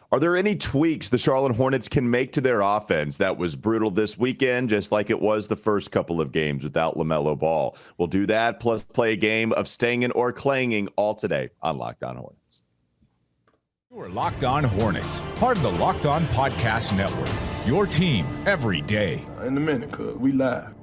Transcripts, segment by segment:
Are there any tweaks the Charlotte Hornets can make to their offense that was brutal this weekend, just like it was the first couple of games without LaMelo Ball? We'll do that, plus play a game of Stangin or Clangin all today on Locked On Hornets. You're Locked On Hornets, part of the Locked On Podcast Network, your team every day. In a minute, cuz we live.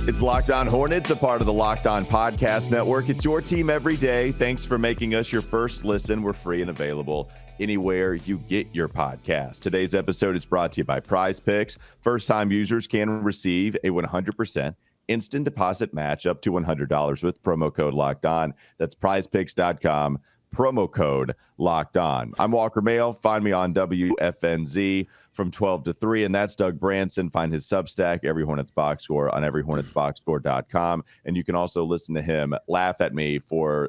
It's Locked On Hornets, a part of the Locked On Podcast Network. It's your team every day. Thanks for making us your first listen. We're free and available anywhere you get your podcast. Today's episode is brought to you by PrizePicks. First-time users can receive a 100% instant deposit match up to $100 with promo code Locked On. That's PrizePicks.com, promo code Locked On. I'm Walker Mail. Find me on WFNZ from 12 to 3, and that's Doug Branson. Find his Substack, Every Hornets Boxscore, on everyhornetsboxscore.com. And you can also listen to him laugh at me for,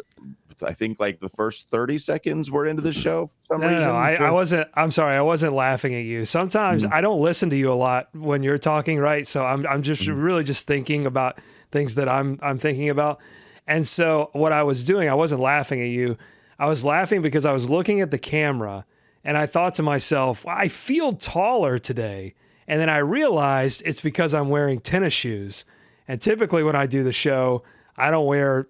I think, like the first 30 seconds we're into the show for some reason. No, I wasn't. I'm sorry, I wasn't laughing at you. Sometimes I don't listen to you a lot when you're talking, right? So I'm just really just thinking about things that I'm thinking about. And so what I was doing, I wasn't laughing at you. I was laughing because I was looking at the camera and I thought to myself, I feel taller today. And then I realized it's because I'm wearing tennis shoes. And typically when I do the show, I don't wear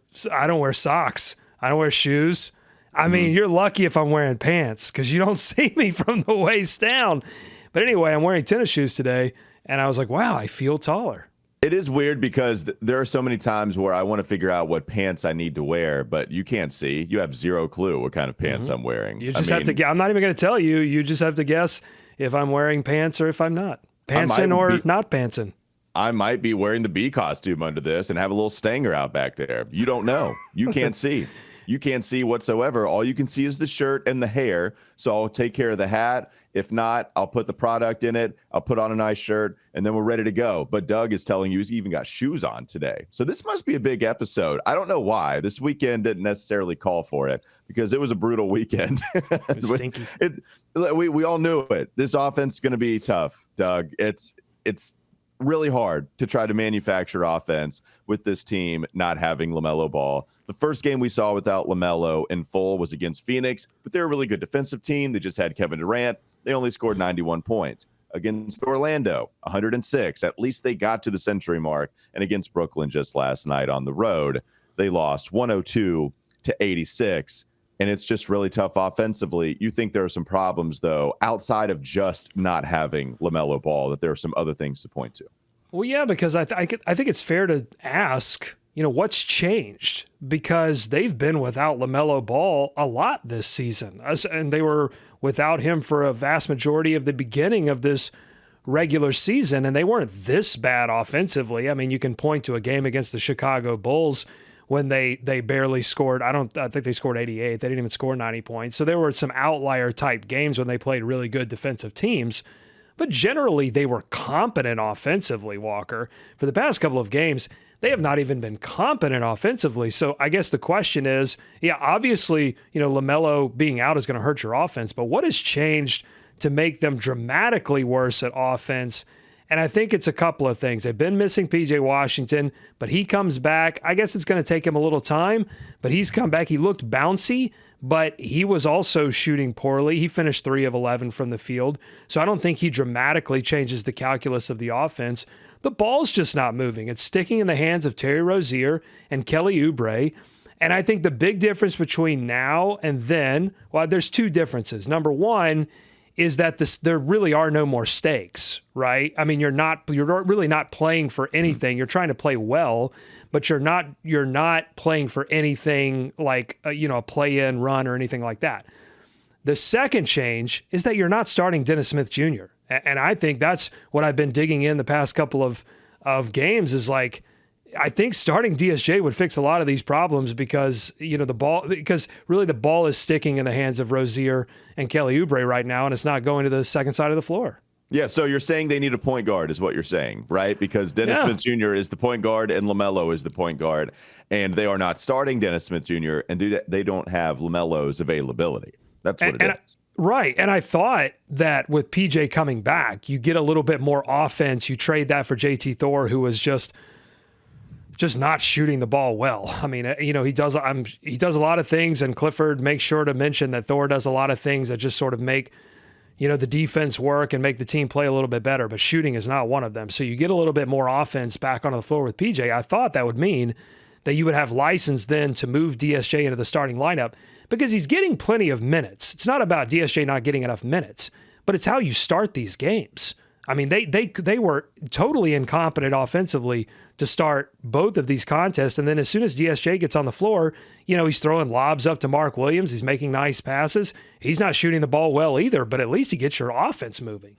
socks. I don't wear shoes. I mean, you're lucky if I'm wearing pants because you don't see me from the waist down. But anyway, I'm wearing tennis shoes today. And I was like, wow, I feel taller. It is weird because there are so many times where I want to figure out what pants I need to wear, but you can't see. You have zero clue what kind of pants I'm wearing. You just have to. I'm not even going to tell you. You just have to guess if I'm wearing pants or if I'm not. Pantsin' or not pantsin'. I might be wearing the bee costume under this and have a little stanger out back there. You don't know. You can't see. You can't see whatsoever. All you can see is the shirt and the hair. So I'll take care of the hat. If not, I'll put the product in it. I'll put on a nice shirt, and then we're ready to go. But Doug is telling you he's even got shoes on today. So this must be a big episode. I don't know why. This weekend didn't necessarily call for it because it was a brutal weekend. It was stinky. We all knew it. This offense is going to be tough, Doug. It's really hard to try to manufacture offense with this team not having LaMelo Ball. The first game we saw without LaMelo in full was against Phoenix, but they're a really good defensive team. They just had Kevin Durant. They only scored 91 points. Against Orlando, 106. At least they got to the century mark. And against Brooklyn just last night on the road, they lost 102-86. And it's just really tough offensively. You think there are some problems, though, outside of just not having LaMelo Ball, that there are some other things to point to. Well, yeah, because I think it's fair to ask, what's changed? Because they've been without LaMelo Ball a lot this season. And they were without him for a vast majority of the beginning of this regular season, and they weren't this bad offensively. I mean, you can point to a game against the Chicago Bulls when they barely scored. I think they scored 88. They didn't even score 90 points. So there were some outlier type games when they played really good defensive teams. But generally, they were competent offensively, Walker. For the past couple of games, they have not even been competent offensively. So I guess the question is, obviously, LaMelo being out is going to hurt your offense, but what has changed to make them dramatically worse at offense? And I think it's a couple of things. They've been missing P.J. Washington, but he comes back. I guess it's going to take him a little time, but he's come back. He looked bouncy, but he was also shooting poorly. He finished 3 of 11 from the field. So I don't think he dramatically changes the calculus of the offense. The ball's just not moving. It's sticking in the hands of Terry Rozier and Kelly Oubre. And I think the big difference between now and then, well, there's two differences. Number one is that there really are no more stakes, right? I mean, you're really not playing for anything. You're trying to play well, but you're not playing for anything like a play-in run or anything like that. The second change is that you're not starting Dennis Smith Jr. And I think that's what I've been digging in the past couple of games is like, I think starting DSJ would fix a lot of these problems because the ball is sticking in the hands of Rozier and Kelly Oubre right now, and it's not going to the second side of the floor. Yeah, so you're saying they need a point guard is what you're saying, right? Because Dennis Smith Jr. is the point guard and LaMelo is the point guard, and they are not starting Dennis Smith Jr., and they don't have LaMelo's availability. That's what it is. Right, and I thought that with PJ coming back, you get a little bit more offense. You trade that for JT Thor, who was just just not shooting the ball well. I mean, he does a lot of things, and Clifford makes sure to mention that Thor does a lot of things that just sort of make, the defense work and make the team play a little bit better, but shooting is not one of them. So you get a little bit more offense back onto the floor with PJ. I thought that would mean that you would have license then to move DSJ into the starting lineup because he's getting plenty of minutes. It's not about DSJ not getting enough minutes, but it's how you start these games. I mean, they were totally incompetent offensively to start both of these contests. And then as soon as DSJ gets on the floor, he's throwing lobs up to Mark Williams. He's making nice passes. He's not shooting the ball well either, but at least he gets your offense moving.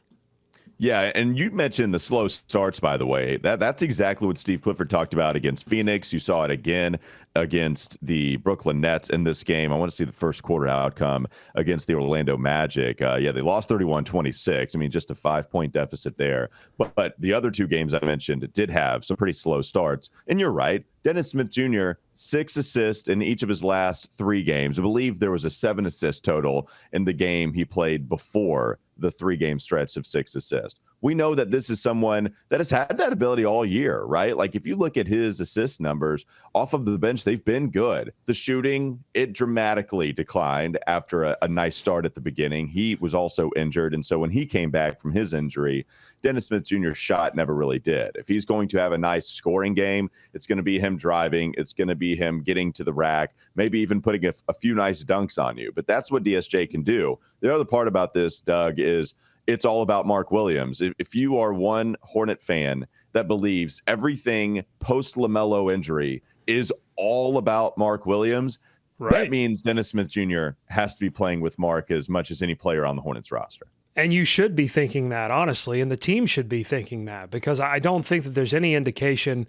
Yeah, and you mentioned the slow starts, by the way. That's exactly what Steve Clifford talked about against Phoenix. You saw it again against the Brooklyn Nets in this game. I want to see the first quarter outcome against the Orlando Magic. They lost 31-26. I mean, just a 5-point deficit there. But the other two games I mentioned did have some pretty slow starts. And you're right. Dennis Smith Jr., 6 assists in each of his last 3 games. I believe there was a 7 assist total in the game he played before the 3-game stretch of 6 assists. We know that this is someone that has had that ability all year, right? Like if you look at his assist numbers off of the bench, they've been good. The shooting, it dramatically declined after a nice start at the beginning. He was also injured. And so when he came back from his injury, Dennis Smith Jr.'s shot never really did. If he's going to have a nice scoring game, it's going to be him driving. It's going to be him getting to the rack, maybe even putting a few nice dunks on you. But that's what DSJ can do. The other part about this, Doug, is it's all about Mark Williams. If you are one Hornet fan that believes everything post LaMelo injury is all about Mark Williams, right, that means Dennis Smith Jr. has to be playing with Mark as much as any player on the Hornets roster. And you should be thinking that, honestly, and the team should be thinking that, because I don't think that there's any indication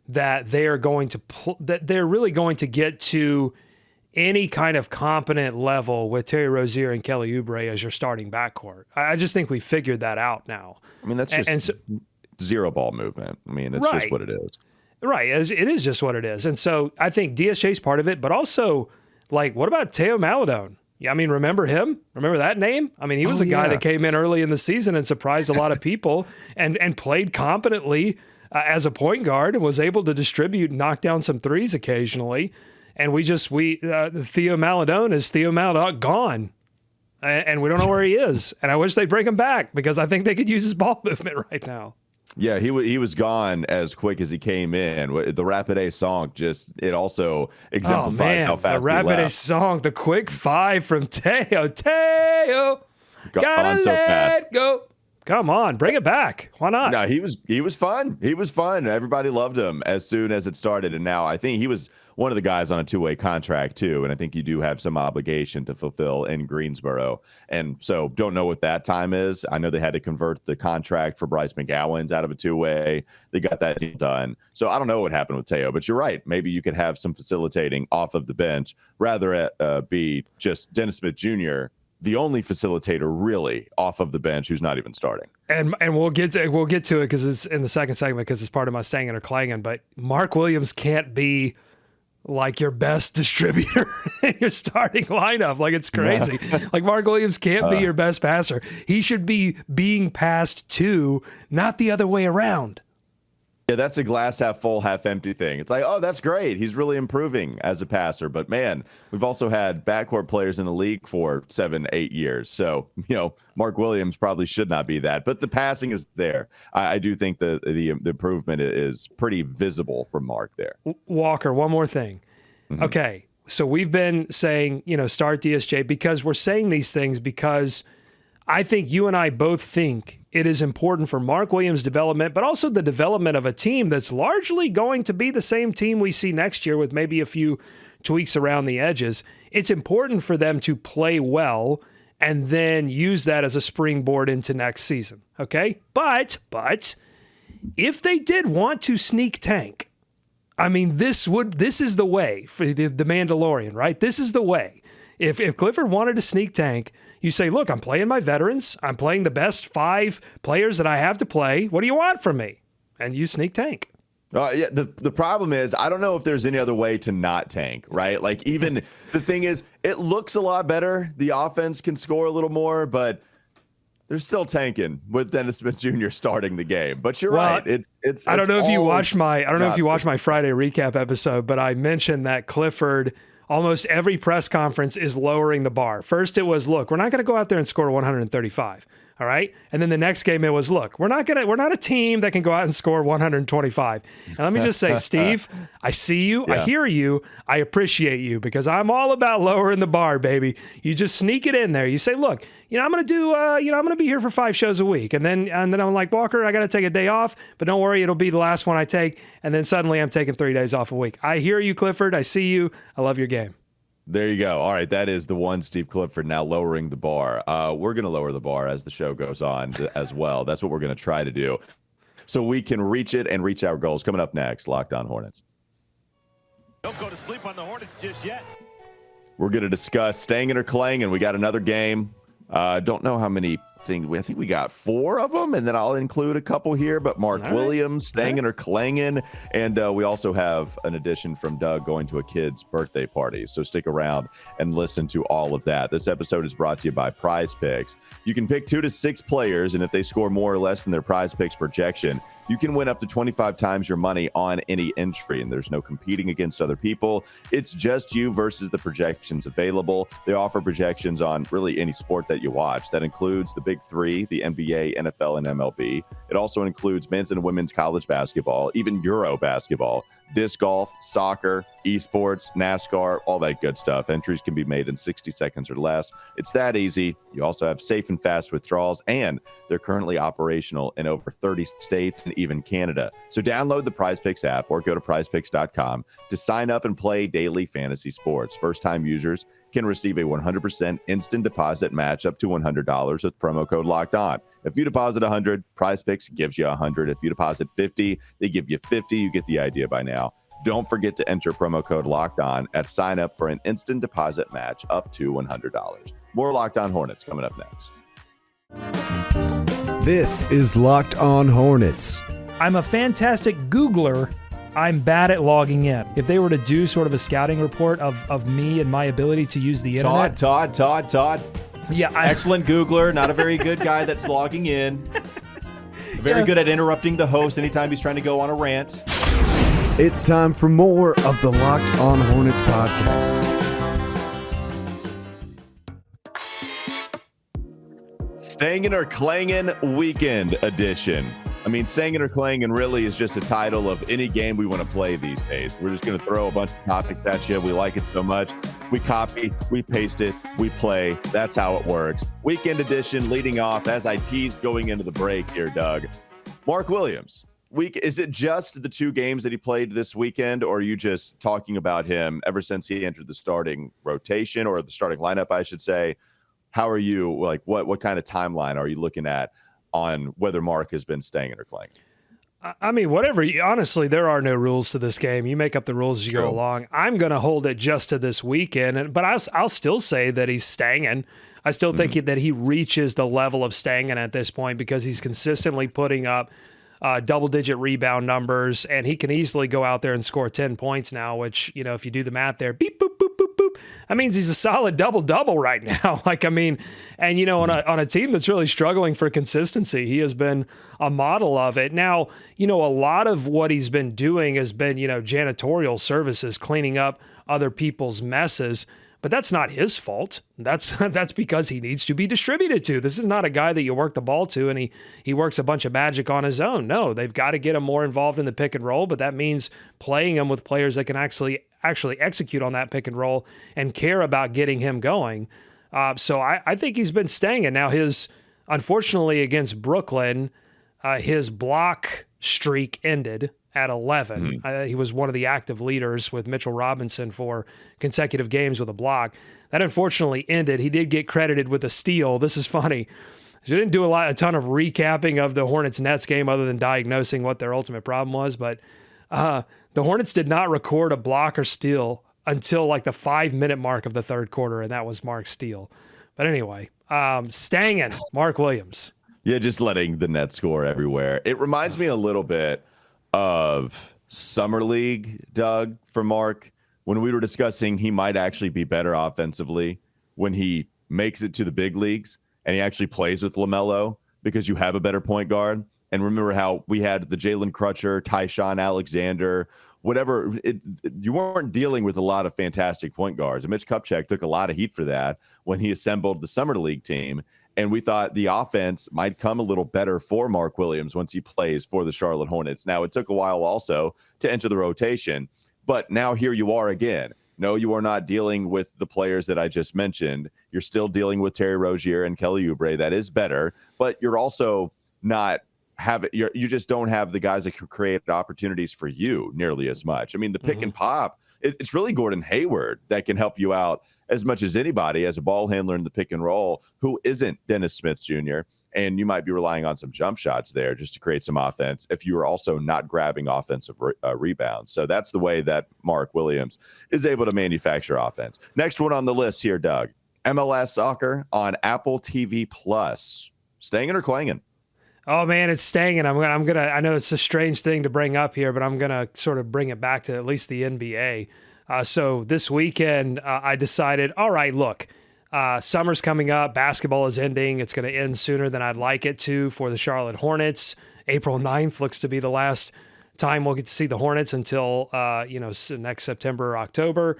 that they are going to that they're really going to get to any kind of competent level with Terry Rozier and Kelly Oubre as your starting backcourt. I just think we figured that out now. I mean, that's just zero ball movement. I mean, it's just what it is. Right. It is just what it is. And so I think DSJ's part of it, but also, like, what about Teo Maledon? Yeah, I mean, remember him? Remember that name? I mean, he was a guy that came in early in the season and surprised a lot of people and played competently as a point guard and was able to distribute and knock down some threes occasionally. And Theo Maledon is Theo Maledon gone. And we don't know where he is. And I wish they'd bring him back because I think they could use his ball movement right now. Yeah, he was gone as quick as he came in. The Rapid A song it also exemplifies how fast he left. The Rapid A song, the quick 5 from Teo. Gotta so let fast. go. Come on, bring it back. Why not? No, he was fun. He was fun. Everybody loved him as soon as it started. And now I think he was one of the guys on a 2-way contract too. And I think you do have some obligation to fulfill in Greensboro. And so don't know what that time is. I know they had to convert the contract for Bryce McGowan's out of a 2-way. They got that deal done. So I don't know what happened with Teo, but you're right. Maybe you could have some facilitating off of the bench rather be just Dennis Smith Jr., the only facilitator really off of the bench who's not even starting. And we'll get to it because it's in the second segment because it's part of my Stangin or Clangin. But Mark Williams can't be like your best distributor in your starting lineup. Like, it's crazy. Like, Mark Williams can't be your best passer. He should be being passed to, not the other way around. Yeah, that's a glass half full, half empty thing. It's like, oh, that's great. He's really improving as a passer. But, man, we've also had backcourt players in the league for 7-8 years. So, Mark Williams probably should not be that. But the passing is there. I do think the improvement is pretty visible from Mark there. Walker, one more thing. Mm-hmm. Okay, so we've been saying, start DSJ because we're saying these things because I think you and I both think it is important for Mark Williams' development, but also the development of a team that's largely going to be the same team we see next year with maybe a few tweaks around the edges. It's important for them to play well and then use that as a springboard into next season, okay? But if they did want to sneak tank, I mean, this is the way for the Mandalorian, right? This is the way. If Clifford wanted to sneak tank, you say, look, I'm playing my veterans. I'm playing the best 5 players that I have to play. What do you want from me? And you sneak tank. Yeah, the problem is, I don't know if there's any other way to not tank, right? Like, even the thing is, it looks a lot better. The offense can score a little more, but they're still tanking with Dennis Smith Jr. starting the game. But you're right. I don't know if you watched my Friday recap episode, but I mentioned that Clifford almost every press conference is lowering the bar. First it was, look, we're not going to go out there and score 135. All right. And then the next game it was, look, we're not a team that can go out and score 125. And let me just say, Steve, I see you. Yeah. I hear you. I appreciate you because I'm all about lowering the bar, baby. You just sneak it in there. You say, look, I'm going to do, I'm going to be here for 5 shows a week. And then I'm like, Walker, I got to take a day off, but don't worry. It'll be the last one I take. And then suddenly I'm taking 3 days off a week. I hear you, Clifford. I see you. I love your game. There you go. All right, that is the one Steve Clifford now lowering the bar. We're going to lower the bar as the show goes on as well. That's what we're going to try to do so we can reach it and reach our goals. Coming up next, Locked On Hornets. Don't go to sleep on the Hornets just yet. We're going to discuss Stangin or Clangin. We got another game. Don't know how many things. I think we got 4 of them, and then I'll include a couple here. But Mark Williams, Stangin or Clangin, and we also have an addition from Doug going to a kid's birthday party. So stick around and listen to all of that. This episode is brought to you by PrizePicks. You can pick 2 to 6 players, and if they score more or less than their PrizePicks projection, you can win up to 25 times your money on any entry. And there's no competing against other people. It's just you versus the projections available. They offer projections on really any sport that you watch. That includes the Big 3, the NBA, NFL, and MLB. It also includes men's and women's college basketball, even Euro basketball, disc golf, soccer, esports, NASCAR, all that good stuff. Entries can be made in 60 seconds or less. It's that easy. You also have safe and fast withdrawals, and they're currently operational in over 30 states and even Canada. So download the PrizePicks app or go to prizepicks.com to sign up and play daily fantasy sports. First-time users can receive a 100% instant deposit match up to $100 with promo code Locked On. If you deposit $100, PrizePicks gives you $100. If you deposit $50, they give you $50. You get the idea by now. Don't forget to enter promo code Locked On at sign up for an instant deposit match up to $100. More Locked On Hornets coming up next. This is Locked On Hornets. I'm a fantastic Googler. I'm bad at logging in. If they were to do sort of a scouting report of me and my ability to use the internet. Todd. Yeah. Excellent Googler, not a very good guy that's logging in. Very good at interrupting the host anytime he's trying to go on a rant. It's time for more of the Locked On Hornets podcast. Stangin or Clangin weekend edition. I mean, Stangin or Clangin really is just a title of any game we want to play these days. We're just going to throw a bunch of topics at you. We like it so much. We copy, we paste it, we play. That's how it works. Weekend edition leading off as I teased going into the break here, Doug. Mark Williams. Is it just the 2 games that he played this weekend, or are you just talking about him ever since he entered the starting rotation or the starting lineup, I should say? How are you, like, what kind of timeline are you looking at on whether Mark has been Stangin or Clangin? I mean, whatever. Honestly, there are no rules to this game. You make up the rules as you go along. I'm going to hold it just to this weekend, but I'll still say that he's Stangin. I still think that he reaches the level of Stangin at this point because he's consistently putting up double-digit rebound numbers, and he can easily go out there and score 10 points now, which, if you do the math there, beep, boop, boop, boop, boop, that means he's a solid double-double right now. On a team that's really struggling for consistency, he has been a model of it. Now, a lot of what he's been doing has been, janitorial services, cleaning up other people's messes. But that's not his fault. That's because he needs to be distributed to. This is not a guy that you work the ball to and he works a bunch of magic on his own. No, they've got to get him more involved in the pick and roll, but that means playing him with players that can actually execute on that pick and roll and care about getting him going. So I think he's been Stangin. Now, unfortunately against Brooklyn, his block streak ended at 11. He was one of the active leaders with Mitchell Robinson for consecutive games with a block. That unfortunately ended. He did get credited with a steal. This is funny. He didn't do a ton of recapping of the Hornets-Nets game other than diagnosing what their ultimate problem was, but the Hornets did not record a block or steal until like the 5-minute mark of the third quarter, and that was Mark's steal. But anyway, Stangin, Mark Williams. Yeah, just letting the Nets score everywhere. It reminds me a little bit of Summer League, Doug, for Mark, when we were discussing he might actually be better offensively when he makes it to the big leagues. and he actually plays with LaMelo because you have a better point guard. And remember how we had the Jalen Crutcher, Tyshawn Alexander, whatever. You weren't dealing with a lot of fantastic point guards. And Mitch Kupchak took a lot of heat for that when he assembled the Summer League team. And we thought the offense might come a little better for Mark Williams once he plays for the Charlotte Hornets. Now, it took a while also to enter the rotation, but now here you are again. No, you are not dealing with the players that I just mentioned. You're still dealing with Terry Rozier and Kelly Oubre. That is better, but you're also not you just don't have the guys that can create opportunities for you nearly as much. I mean, the pick and pop, it's really Gordon Hayward that can help you out as much as anybody as a ball handler in the pick and roll who isn't Dennis Smith Jr. And you might be relying on some jump shots there just to create some offense if you are also not grabbing offensive rebounds. So that's the way that Mark Williams is able to manufacture offense. Next one on the list here, Doug. MLS soccer on Apple TV Plus. Stangin or Clangin? Oh man, it's Stangin. I'm gonna. I know it's a strange thing to bring up here, but I'm gonna sort of bring it back to at least the NBA. So this weekend, I decided, all right, look, summer's coming up. Basketball is ending. It's going to end sooner than I'd like it to for the Charlotte Hornets. April 9th looks to be the last time we'll get to see the Hornets until next September or October.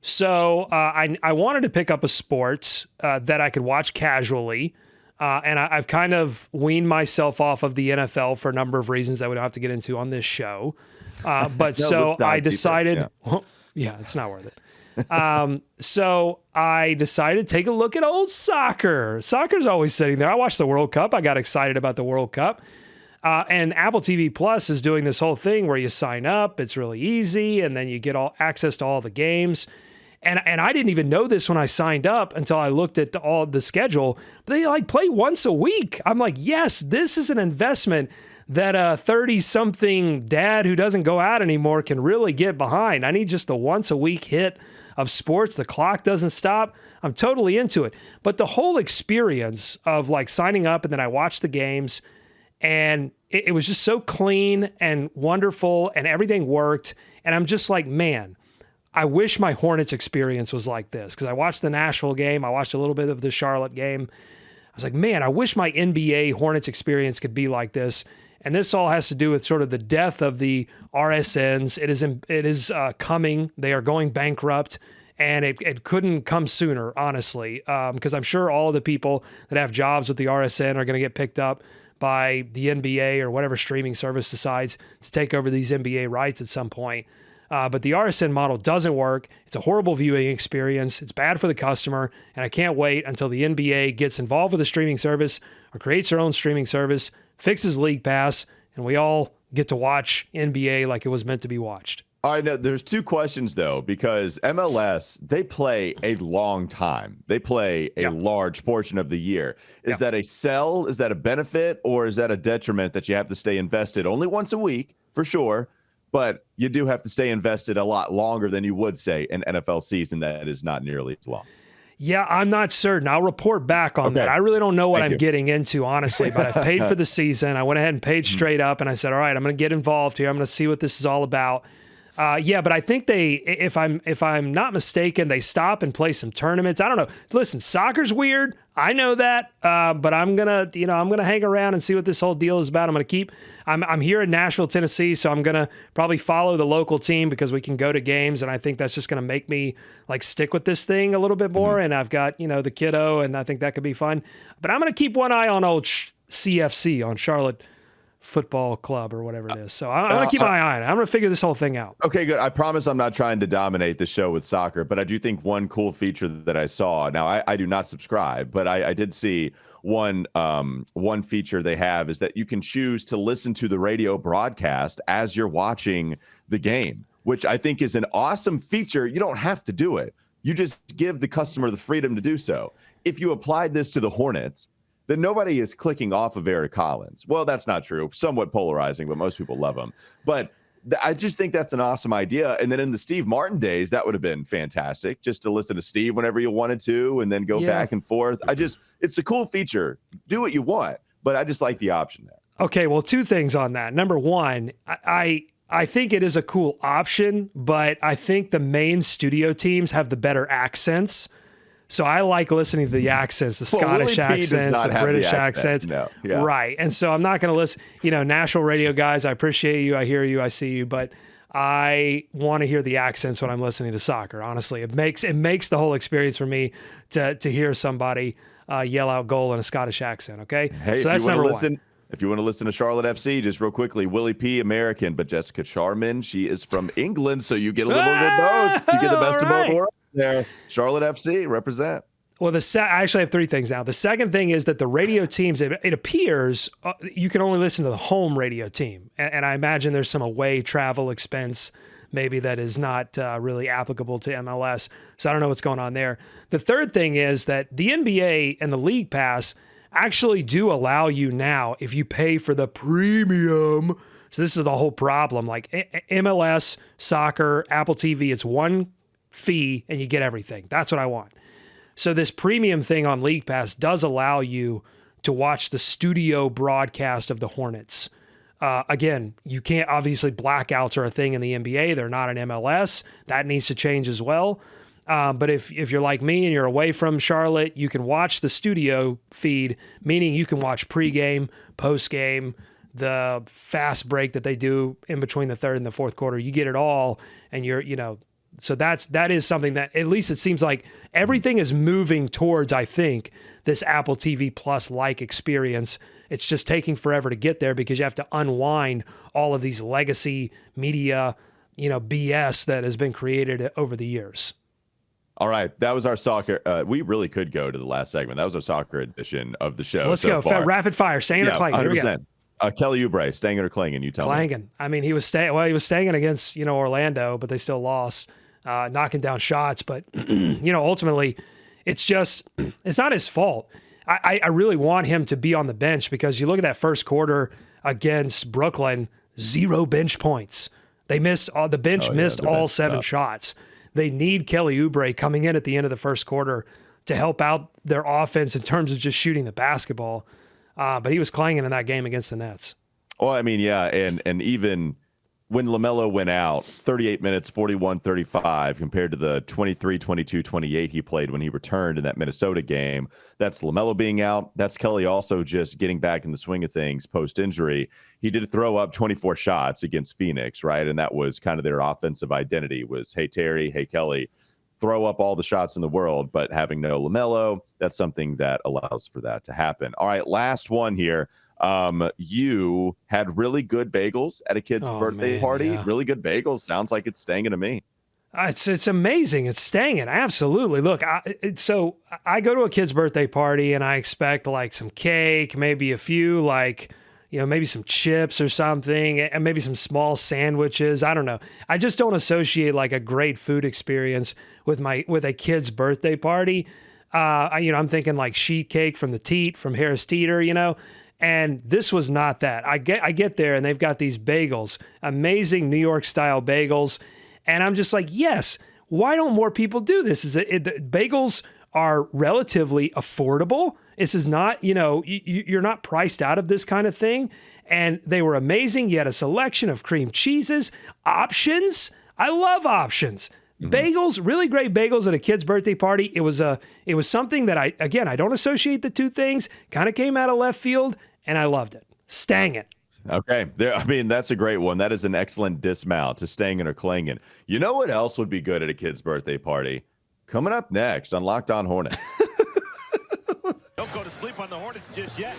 So I wanted to pick up a sport that I could watch casually. And I've kind of weaned myself off of the NFL for a number of reasons that we don't have to get into on this show. But so I decided, it's not worth it. So I decided to take a look at old soccer. Soccer's always sitting there. I watched the World Cup. I got excited about the World Cup. And Apple TV Plus is doing this whole thing where you sign up. It's really easy. And then you get all access to all the games. And I didn't even know this when I signed up until I looked at all the schedule. But they play once a week. I'm like, yes, this is an investment that a 30-something dad who doesn't go out anymore can really get behind. I need just a once-a-week hit of sports. The clock doesn't stop. I'm totally into it. But the whole experience of signing up and then I watched the games and it was just so clean and wonderful and everything worked. And I'm just like, man, I wish my Hornets experience was like this because I watched the Nashville game. I watched a little bit of the Charlotte game. I was like, man, I wish my NBA Hornets experience could be like this. And this all has to do with sort of the death of the RSNs. It is coming. They are going bankrupt, and it couldn't come sooner, honestly, because I'm sure all of the people that have jobs with the RSN are going to get picked up by the NBA or whatever streaming service decides to take over these NBA rights at some point. But the RSN model doesn't work. It's a horrible viewing experience. It's bad for the customer, and I can't wait until the NBA gets involved with a streaming service or creates their own streaming service, fixes League Pass, and we all get to watch NBA like it was meant to be watched. All right, now there's two questions, though, because MLS, they play a long time. They play a large portion of the year. Is that a sell? Is that a benefit? Or is that a detriment that you have to stay invested only once a week, for sure? But you do have to stay invested a lot longer than you would, say, an NFL season that is not nearly as long. Yeah, I'm not certain. I'll report back on that. I really don't know what I'm getting into, honestly, but I've paid for the season. I went ahead and paid straight up, and I said, all right, I'm going to get involved here. I'm going to see what this is all about. But I think if I'm not mistaken, they stop and play some tournaments. I don't know. Listen, soccer's weird. I know that, but I'm gonna hang around and see what this whole deal is about. I'm here in Nashville, Tennessee, so I'm gonna probably follow the local team because we can go to games, and I think that's just gonna make me stick with this thing a little bit more. Mm-hmm. And I've got the kiddo, and I think that could be fun. But I'm gonna keep one eye on old CFC on Charlotte Football Club or whatever it is. So I'm going to keep my eye on it. I'm going to figure this whole thing out. Okay, good. I promise I'm not trying to dominate the show with soccer, but I do think one cool feature that I saw, now I do not subscribe, but I did see one feature they have is that you can choose to listen to the radio broadcast as you're watching the game, which I think is an awesome feature. You don't have to do it. You just give the customer the freedom to do so. If you applied this to the Hornets, then nobody is clicking off of Eric Collins. Well, that's not true. Somewhat polarizing, but most people love him. But I just think that's an awesome idea. And then in the Steve Martin days, that would have been fantastic, just to listen to Steve whenever you wanted to and then go back and forth. It's a cool feature. Do what you want, but I just like the option there. Okay, well, two things on that. Number one, I think it is a cool option, but I think the main studio teams have the better accents. So I like listening to the accents, the Scottish accents, the British accents. No. Yeah. Right. And so I'm not going to listen, national radio guys, I appreciate you. I hear you. I see you. But I want to hear the accents when I'm listening to soccer. Honestly, it makes the whole experience for me to hear somebody yell out goal in a Scottish accent. Okay. Hey, so that's number one. If you want to listen to Charlotte FC, just real quickly, Willie P, American, but Jessica Charman, she is from England, so you get a little bit of both. You get the best of both worlds there. Charlotte FC, represent. Well, I actually have three things now. The second thing is that the radio teams, it appears you can only listen to the home radio team. And I imagine there's some away travel expense maybe that is not really applicable to MLS. So I don't know what's going on there. The third thing is that the NBA and the League Pass actually do allow you now, if you pay for the premium. So this is the whole problem. Like MLS, soccer, Apple TV, it's one fee and you get everything. That's what I want. So this premium thing on League Pass does allow you to watch the studio broadcast of the Hornets. Again, you can't, obviously blackouts are a thing in the NBA. They're not in MLS. That needs to change as well. But if you're like me and you're away from Charlotte, you can watch the studio feed, meaning you can watch pregame, postgame, the fast break that they do in between the third and the fourth quarter. You get it all, and so that is something that at least it seems like everything is moving towards, I think, this Apple TV Plus like experience. It's just taking forever to get there because you have to unwind all of these legacy media, BS that has been created over the years. All right, that was our soccer. We really could go to the last segment. That was our soccer edition of the show. Let's go. Rapid fire. Stangin or Clangin? 100%. Kelly Oubre, Stangin or Clangin? You tell me. Clangin. I mean, he was staying against Orlando, but they still lost, knocking down shots. But ultimately, it's not his fault. I really want him to be on the bench because you look at that first quarter against Brooklyn, 0 bench points. They missed all the bench missed all 7 shots. They need Kelly Oubre coming in at the end of the first quarter to help out their offense in terms of just shooting the basketball. But he was clanging in that game against the Nets. Well, I mean, yeah, and even when LaMelo went out, 38 minutes, 41-35, compared to the 23, 22, 28 he played when he returned in that Minnesota game. That's LaMelo being out. That's Kelly also just getting back in the swing of things post-injury. He did throw up 24 shots against Phoenix, right? And that was kind of their offensive identity was, hey, Terry, hey, Kelly, throw up all the shots in the world, but having no LaMelo, that's something that allows for that to happen. All right, last one here. You had really good bagels at a kid's birthday party. Yeah. Really good bagels. Sounds like it's Stangin to me. It's amazing. It's Stangin. Absolutely. Look, so I go to a kid's birthday party and I expect like some cake, maybe a few maybe some chips or something, and maybe some small sandwiches. I don't know. I just don't associate like a great food experience with a kid's birthday party. I'm thinking like sheet cake from the Teat, from Harris Teeter, And this was not that. I get there and they've got these bagels, amazing New York style bagels. And I'm just like, yes, why don't more people do this? Bagels are relatively affordable. This is not, you're not priced out of this kind of thing. And they were amazing. You had a selection of cream cheeses, options. I love options. Mm-hmm. Bagels, really great bagels at a kid's birthday party. It was something that I don't associate the two things. Kind of came out of left field, and I loved it. Stangin. Okay, that's a great one. That is an excellent dismount to Stangin or Clangin. You know what else would be good at a kid's birthday party? Coming up next on Locked On Hornets. Don't go to sleep on the Hornets just yet.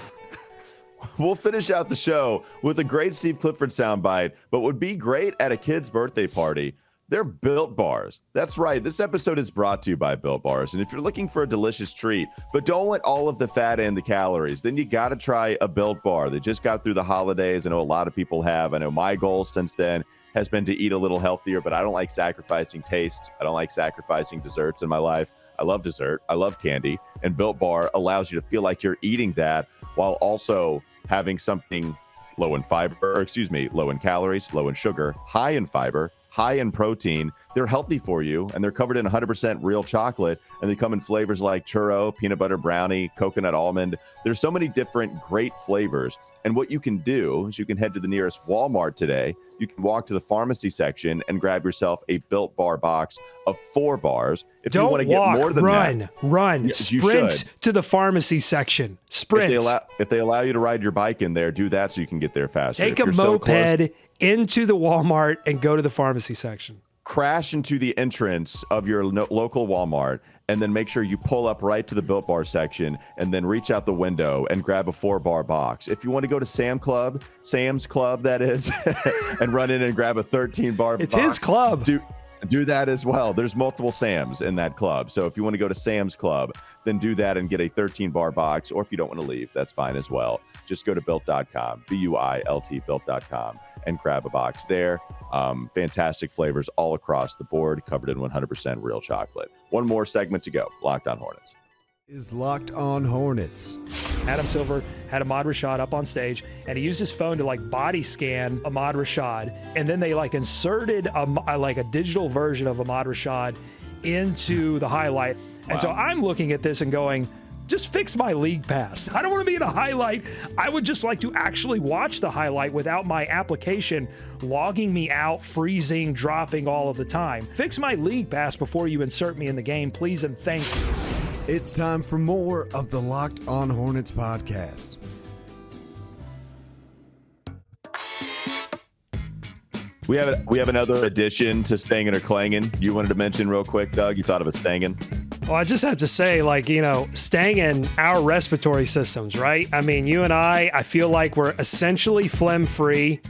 We'll finish out the show with a great Steve Clifford soundbite, but would be great at a kid's birthday party. They're Built Bars. That's right. This episode is brought to you by Built Bars. And if you're looking for a delicious treat, but don't want all of the fat and the calories, then you got to try a Built Bar. They just got through the holidays. I know a lot of people have. I know my goal since then has been to eat a little healthier, but I don't like sacrificing taste. I don't like sacrificing desserts in my life. I love dessert. I love candy. And Built Bar allows you to feel like you're eating that while also having something low in calories, low in sugar, high in fiber, high in protein. They're healthy for you, and they're covered in 100% real chocolate, and they come in flavors like churro, peanut butter brownie, coconut almond. There's so many different great flavors. And what you can do is you can head to the nearest Walmart today. You can walk to the pharmacy section and grab yourself a Built Bar box of 4 bars. If you want to get more than run, sprint to the pharmacy section. Sprint. If they allow you to ride your bike in there, do that so you can get there faster. Take a moped into the Walmart and go to the pharmacy section. Crash into the entrance of your local Walmart, and then make sure you pull up right to the Built Bar section, and then reach out the window and grab a 4-bar box. If you want to go to Sam's Club, that is, and run in and grab a 13-bar box. It's his club. Do that as well. There's multiple Sam's in that club. So if you want to go to Sam's Club, then do that and get a 13-bar box. Or if you don't want to leave, that's fine as well. Just go to Built.com, BUILT, Built.com, and grab a box there. Fantastic flavors all across the board, covered in 100% real chocolate. One more segment to go. Locked on Hornets. Is Locked on Hornets. Adam Silver had Ahmad Rashad up on stage, and he used his phone to body scan Ahmad Rashad, and then they inserted a digital version of Ahmad Rashad into the highlight. Wow. And so I'm looking at this and going, just fix my league pass. I don't want to be in a highlight. I would just like to actually watch the highlight without my application logging me out, freezing, dropping all of the time. Fix my league pass before you insert me in the game, please, and thank you. It's time for more of the Locked on Hornets podcast. We have another addition to Stangin or Clangin. You wanted to mention real quick, Doug? You thought of a Stangin? Well, I just have to say, Stangin, our respiratory systems, right? I mean, you and I feel like we're essentially phlegm-free.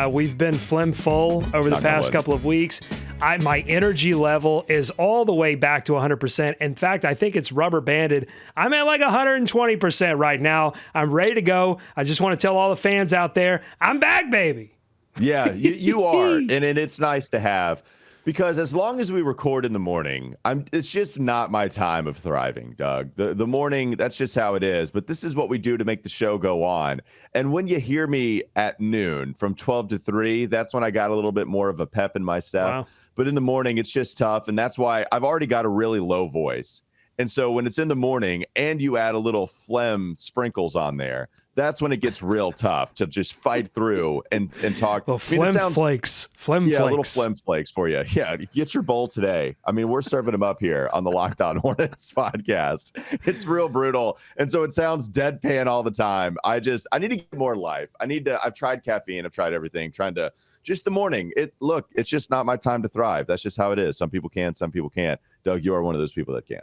We've been phlegm-full over the past couple of weeks. My energy level is all the way back to 100%. In fact, I think it's rubber banded. I'm at 120% right now. I'm ready to go. I just want to tell all the fans out there, I'm back, baby. Yeah, you are. And it's nice to have, because as long as we record in the morning, it's just not my time of thriving, Doug. The morning, that's just how it is. But this is what we do to make the show go on. And when you hear me at noon from 12 to 3, that's when I got a little bit more of a pep in my step. Wow. But in the morning, it's just tough. And that's why I've already got a really low voice. And so when it's in the morning and you add a little phlegm sprinkles on there, that's when it gets real tough to just fight through and talk. Well, phlegm flakes. Little phlegm flakes for you. Yeah, get your bowl today. I mean, we're serving them up here on the Locked on Hornets podcast. It's real brutal. And so it sounds deadpan all the time. I need to get more life. I've tried caffeine. I've tried everything, trying to just the morning. It's just not my time to thrive. That's just how it is. Some people can, some people can't. Doug, you are one of those people that can.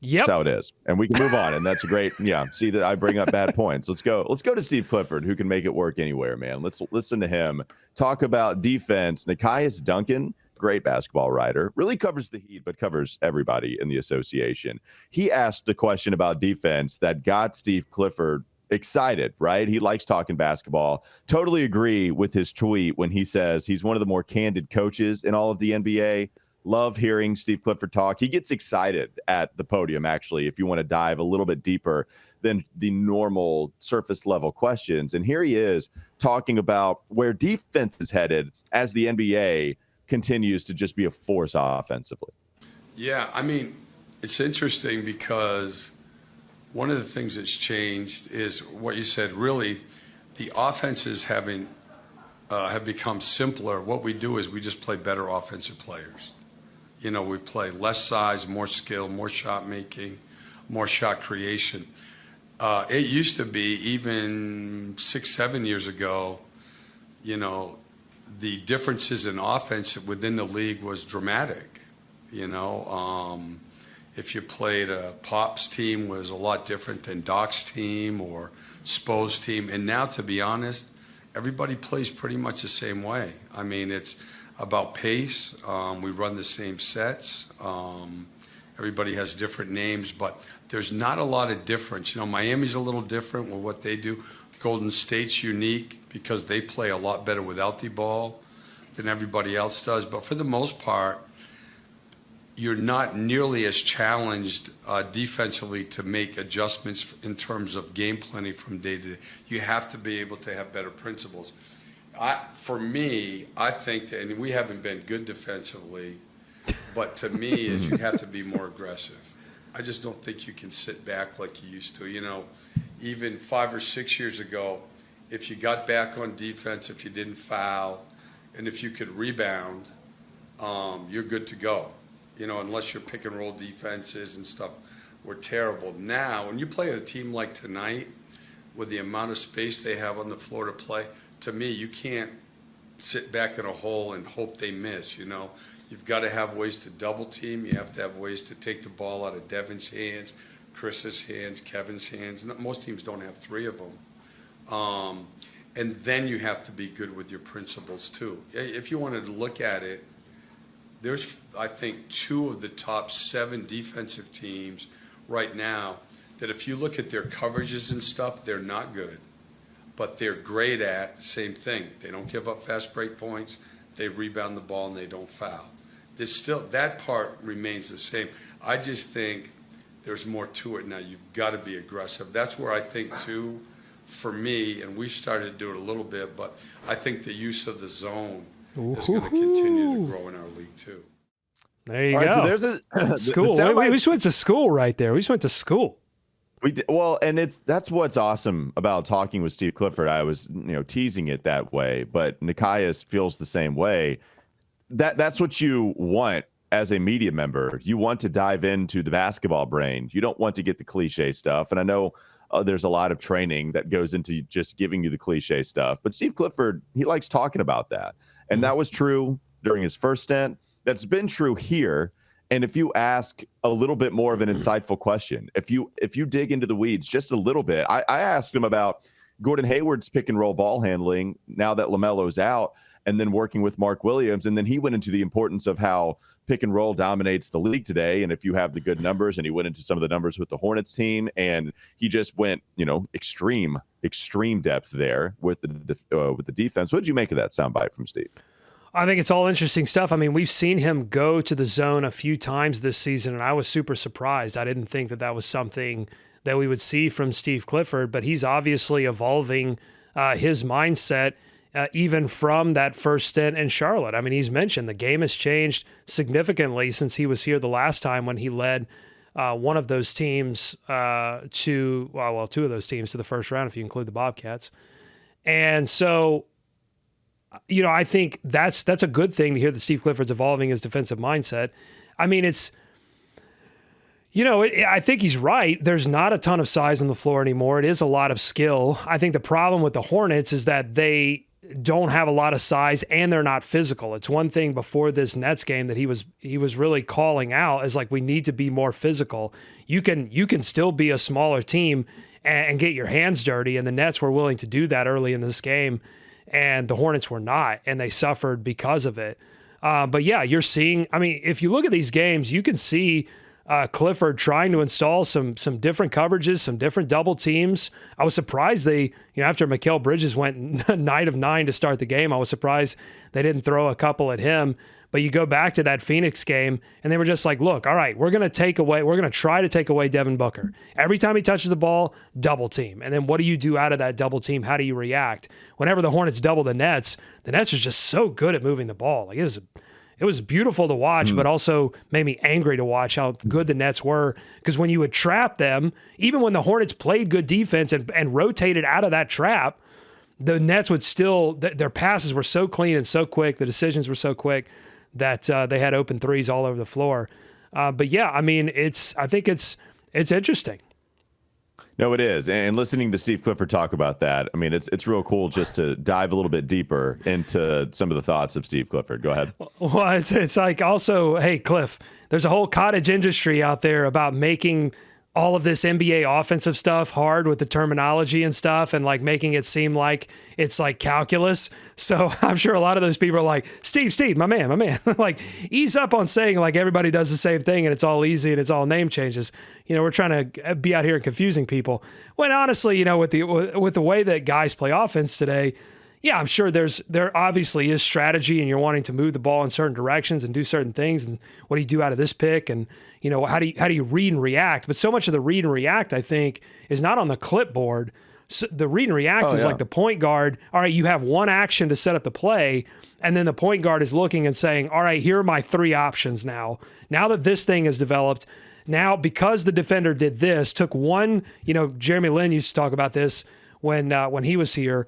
Yep. That's how it is. And we can move on. And that's great. Yeah. See that I bring up bad points. Let's go to Steve Clifford, who can make it work anywhere, man. Let's listen to him talk about defense. Nekias Duncan, great basketball writer, really covers the Heat, but covers everybody in the association. He asked a question about defense that got Steve Clifford excited, right? He likes talking basketball. Totally agree with his tweet when he says he's one of the more candid coaches in all of the NBA. Love hearing Steve Clifford talk. He gets excited at the podium, actually, if you want to dive a little bit deeper than the normal surface level questions. And here he is talking about where defense is headed as the NBA continues to just be a force offensively. Yeah, I mean, it's interesting because one of the things that's changed is what you said. Really, the offenses have become simpler. What we do is we just play better offensive players. We play less size, more skill, more shot making, more shot creation. It used to be, even 6-7 years ago, the differences in offense within the league was dramatic. If you played a Pop's team was a lot different than Doc's team or Spo's team. And now, to be honest, everybody plays pretty much the same way. I mean, it's about pace. We run the same sets. Everybody has different names, but there's not a lot of difference. Miami's a little different with what they do. Golden State's unique because they play a lot better without the ball than everybody else does. But for the most part, you're not nearly as challenged defensively to make adjustments in terms of game planning from day to day. You have to be able to have better principles. For me, I think that, and we haven't been good defensively, but to me, is you have to be more aggressive. I just don't think you can sit back like you used to. Even 5 or 6 years ago, if you got back on defense, if you didn't foul, and if you could rebound, you're good to go. Unless your pick and roll defenses and stuff were terrible. Now, when you play a team like tonight, with the amount of space they have on the floor to play, to me, you can't sit back in a hole and hope they miss. You've got to have ways to double team. You have to have ways to take the ball out of Devin's hands, Chris's hands, Kevin's hands. Most teams don't have 3 of them. And then you have to be good with your principles too. If you wanted to look at it, there's, I think, 2 of the top 7 defensive teams right now that if you look at their coverages and stuff, they're not good. But they're great at same thing. They don't give up fast break points. They rebound the ball and they don't foul. There's still, that part remains the same. I just think there's more to it now. You've got to be aggressive. That's where I think too, for me, and we started to do it a little bit, but I think the use of the zone is going to continue to grow in our league too. There you All go. right, so there's a school. We just went to school right there. We just went to school. We did, well, and that's what's awesome about talking with Steve Clifford. I was teasing it that way, but Nikias feels the same way. That's what you want as a media member. You want to dive into the basketball brain. You don't want to get the cliche stuff. And I know there's a lot of training that goes into just giving you the cliche stuff. But Steve Clifford, he likes talking about that. And that was true during his first stint. That's been true here. And if you ask a little bit more of an insightful question, if you dig into the weeds just a little bit, I asked him about Gordon Hayward's pick and roll ball handling now that LaMelo's out, and then working with Mark Williams. And then he went into the importance of how pick and roll dominates the league today. And if you have the good numbers, and he went into some of the numbers with the Hornets team, and he just went, extreme depth there with the defense. What did you make of that soundbite from Steve? I think it's all interesting stuff. I mean, we've seen him go to the zone a few times this season, and I was super surprised. I didn't think that was something that we would see from Steve Clifford, but he's obviously evolving his mindset even from that first stint in Charlotte. I mean, he's mentioned the game has changed significantly since he was here the last time when he led one of those teams two of those teams to the first round, if you include the Bobcats. And so, I think that's a good thing to hear that Steve Clifford's evolving his defensive mindset. I mean, it's, I think he's right. There's not a ton of size on the floor anymore. It is a lot of skill. I think the problem with the Hornets is that they don't have a lot of size and they're not physical. It's one thing before this Nets game that he was really calling out as like, we need to be more physical. You can still be a smaller team and get your hands dirty. And the Nets were willing to do that early in this game. And the Hornets were not, and they suffered because of it. But yeah, you're seeing, I mean, if you look at these games, you can see Clifford trying to install some different coverages, some different double teams. I was surprised after Mikal Bridges went 9 of 9 to start the game, I was surprised they didn't throw a couple at him. But you go back to that Phoenix game, and they were just like, look, all right, we're going to try to take away Devin Booker. Every time he touches the ball, double team. And then what do you do out of that double team? How do you react? Whenever the Hornets double the Nets was just so good at moving the ball. Like it was beautiful to watch, but also made me angry to watch how good the Nets were. Because when you would trap them, even when the Hornets played good defense and rotated out of that trap, the Nets would still, their passes were so clean and so quick, the decisions were so quick, that they had open threes all over the floor. But yeah, I mean, I think it's interesting. No, it is. And listening to Steve Clifford talk about that, I mean, it's real cool just to dive a little bit deeper into some of the thoughts of Steve Clifford. Go ahead. Well, it's like also, hey, Cliff, there's a whole cottage industry out there about making all of this NBA offensive stuff hard with the terminology and stuff, and like making it seem like it's like calculus. So I'm sure a lot of those people are like, Steve, my man, like ease up on saying like everybody does the same thing and it's all easy and it's all name changes. We're trying to be out here and confusing people. When honestly, with the way that guys play offense today, yeah, I'm sure there obviously is strategy, and you're wanting to move the ball in certain directions and do certain things. And what do you do out of this pick? And how do you read and react? But so much of the read and react, I think, is not on the clipboard So the read and react is like the point guard. All right, you have one action to set up the play, and then the point guard is looking and saying, all right, here are my three options now. Now that this thing is developed, now because the defender did this, took one, Jeremy Lin used to talk about this when he was here,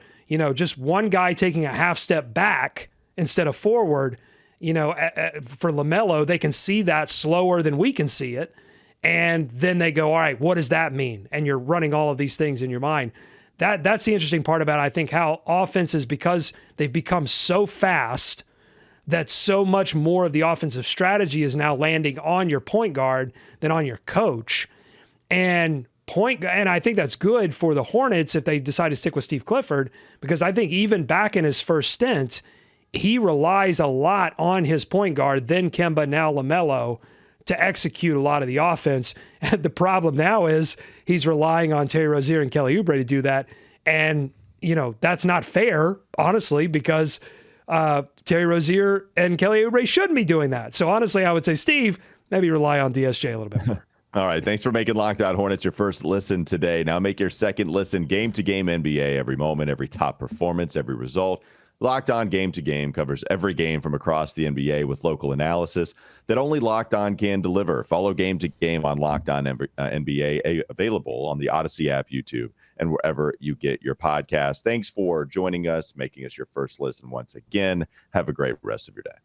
just one guy taking a half step back instead of forward, for LaMelo, they can see that slower than we can see it. And then they go, all right, what does that mean? And you're running all of these things in your mind. That's the interesting part about, I think, how offenses, because they've become so fast that so much more of the offensive strategy is now landing on your point guard than on your coach. And I think that's good for the Hornets if they decide to stick with Steve Clifford, because I think even back in his first stint, he relies a lot on his point guard, then Kemba, now LaMelo, to execute a lot of the offense. And the problem now is he's relying on Terry Rozier and Kelly Oubre to do that. And, that's not fair, honestly, because Terry Rozier and Kelly Oubre shouldn't be doing that. So honestly, I would say, Steve, maybe rely on DSJ a little bit more. All right. Thanks for making Locked On Hornets your first listen today. Now make your second listen game-to-game NBA. Every moment, every top performance, every result. Locked On Game to Game covers every game from across the NBA with local analysis that only Locked On can deliver. Follow Game to Game on Locked On NBA, available on the Odyssey app, YouTube, and wherever you get your podcast. Thanks for joining us, making us your first listen once again. Have a great rest of your day.